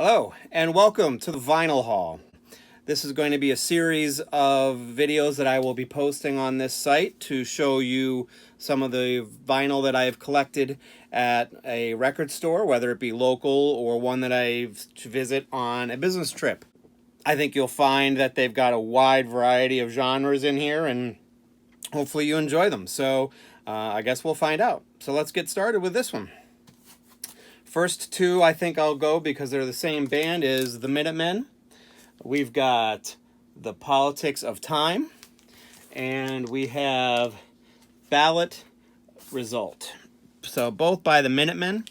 Hello, and welcome to the Vinyl Haul. This is going to be a series of videos that I will be posting on this site to show you some of the vinyl that I've collected at a record store, whether it be local or one that I visit on a business trip. I think you'll find that they've got a wide variety of genres in here, and hopefully you enjoy them. So I guess we'll find out. So let's get started with this one. First two I think I'll go because they're the same band is the Minutemen. We've got The Politics of Time, and we have Ballot Result. So both by the Minutemen.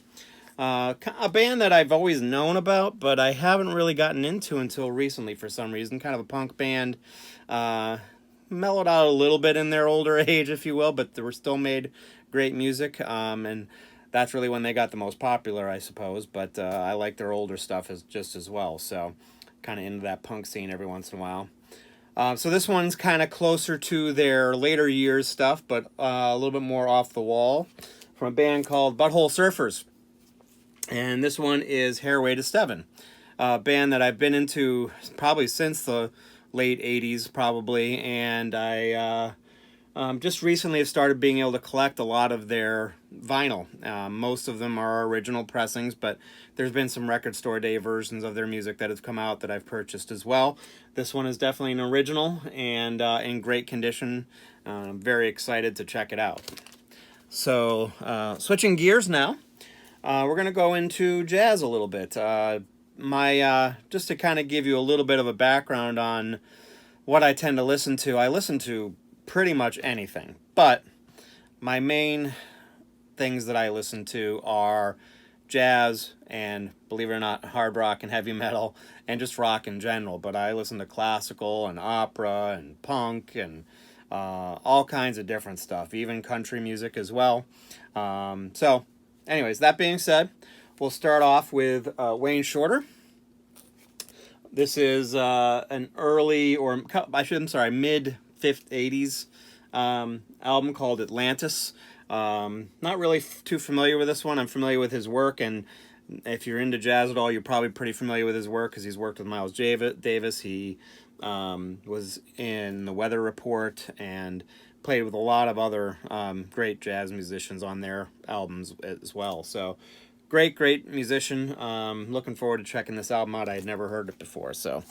A band that I've always known about, but I haven't really gotten into until recently for some reason. Kind of a punk band. Mellowed out a little bit in their older age, if you will, but they were still made great music. And that's really when they got the most popular, I suppose. But I like their older stuff just as well. So kind of into that punk scene every once in a while. So this one's kind of closer to their later years stuff, but a little bit more off the wall, from a band called Butthole Surfers. And this one is Hairway to Steven, a band that I've been into probably since the late 80s, probably. And I just recently have started being able to collect a lot of their vinyl. Most of them are original pressings, but there's been some record store day versions of their music that have come out that I've purchased as well. This one is definitely an original and in great condition. I'm very excited to check it out. So switching gears now, we're going to go into jazz a little bit. Just to kind of give you a little bit of a background on what I tend to listen to, I listen to pretty much anything, but my main things that I listen to are jazz and, believe it or not, hard rock and heavy metal and just rock in general. But I listen to classical and opera and punk and all kinds of different stuff, even country music as well. So anyways, that being said, we'll start off with Wayne Shorter. This is an early, or mid 80s album called Atlantis. Not really too familiar with this one. I'm familiar with his work, and if you're into jazz at all, you're probably pretty familiar with his work because he's worked with Miles Davis. He was in The Weather Report and played with a lot of other great jazz musicians on their albums as well. So great musician. Looking forward to checking this album out. I had never heard it before, so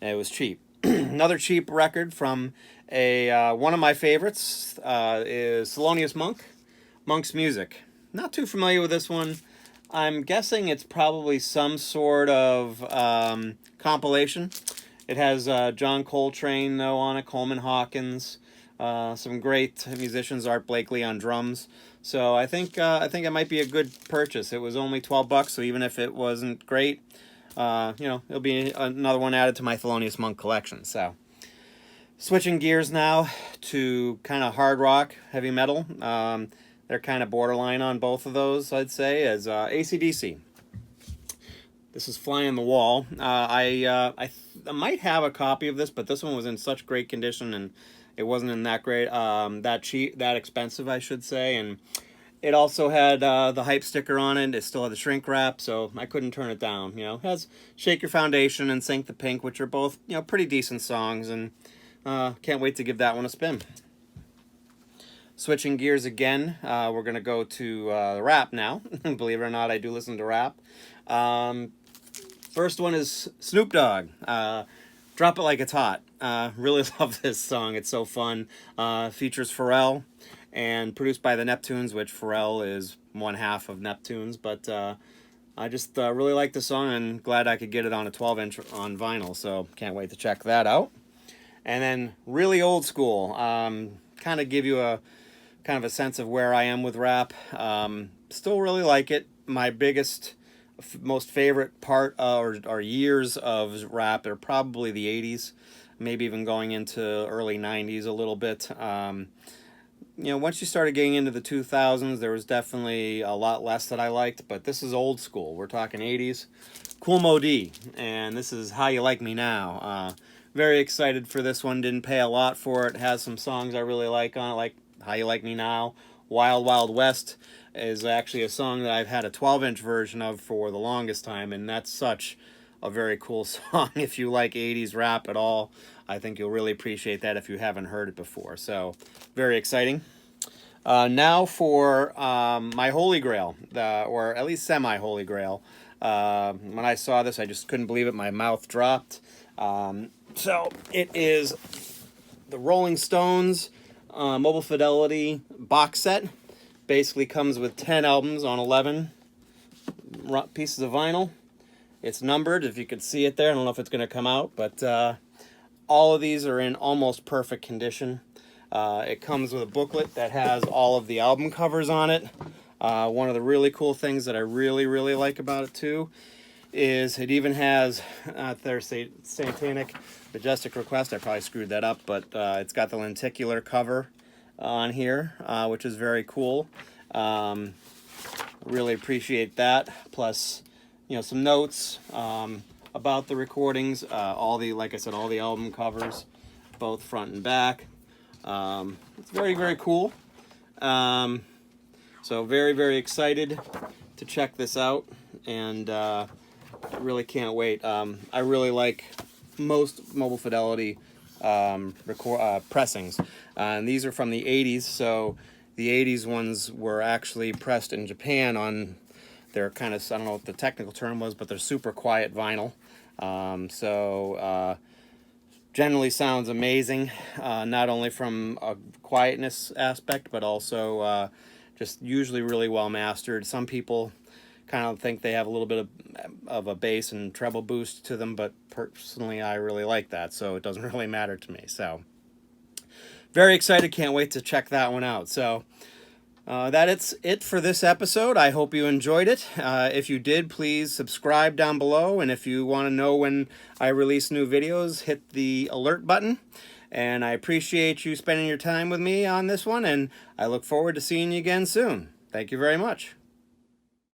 it was cheap. Another cheap record from one of my favorites is Thelonious Monk's Music. Not too familiar with this one. I'm guessing it's probably some sort of compilation. It has John Coltrane, though, on it, Coleman Hawkins, some great musicians, Art Blakey on drums. So I think it might be a good purchase. It was only $12, so even if it wasn't great, it'll be another one added to my Thelonious Monk collection. So switching gears now to kind of hard rock, heavy metal. They're kind of borderline on both of those, I'd say, as ACCDC. This is Fly on the Wall. I might have a copy of this, but this one was in such great condition, and it wasn't in that great, that expensive, I should say. And it also had the hype sticker on it. It still had the shrink wrap, so I couldn't turn it down. It has Shake Your Foundation and Sink the Pink, which are both pretty decent songs, and can't wait to give that one a spin. Switching gears again, we're going to go to rap now. Believe it or not, I do listen to rap. First one is Snoop Dogg, Drop It Like It's Hot. Really love this song. It's so fun. Features Pharrell and produced by the Neptunes, which Pharrell is one half of Neptunes. But I just really like the song and glad I could get it on a 12-inch on vinyl. So can't wait to check that out. And then really old school. Kind of give you a kind of a sense of where I am with rap. Still really like it. My most favorite part or years of rap are probably the 80s, maybe even going into early 90s a little bit. Once you started getting into the 2000s, there was definitely a lot less that I liked, but this is old school. We're talking 80s. Kool Moe Dee, and this is How You Like Me Now. Very excited for this one. Didn't pay a lot for it. Has some songs I really like on it, like How You Like Me Now, Wild Wild West. is actually a song that I've had a 12-inch version of for the longest time, and that's such a very cool song. If you like 80s rap at all, I think you'll really appreciate that if you haven't heard it before. So, very exciting. Now for my Holy Grail, or at least semi-Holy Grail. When I saw this, I just couldn't believe it. My mouth dropped. So it is the Rolling Stones Mobile Fidelity box set. Basically comes with 10 albums on 11 pieces of vinyl. It's numbered, if you could see it there. I don't know if it's going to come out, but all of these are in almost perfect condition. It comes with a booklet that has all of the album covers on it. One of the really cool things that I really like about it too is it even has their Satanic Majestic Request. I probably screwed that up, but it's got the lenticular cover on here, which is very cool. Really appreciate that. Plus, you know, some notes about the recordings, like I said, all the album covers, both front and back. It's very cool. So very excited to check this out, and I really can't wait. I really like most Mobile Fidelity pressings, and these are from the 80s. So the 80s ones were actually pressed in Japan on their kind of, I don't know what the technical term was, but they're super quiet vinyl. Generally sounds amazing, not only from a quietness aspect, but also just usually really well mastered. Some people kind of think they have a little bit of a bass and treble boost to them, but personally I really like that, so it doesn't really matter to me. So very excited, can't wait to check that one out. So that's it for this episode. I hope you enjoyed it. If you did, please subscribe down below, and if you want to know when I release new videos, hit the alert button. And I appreciate you spending your time with me on this one, and I look forward to seeing you again soon. Thank you very much.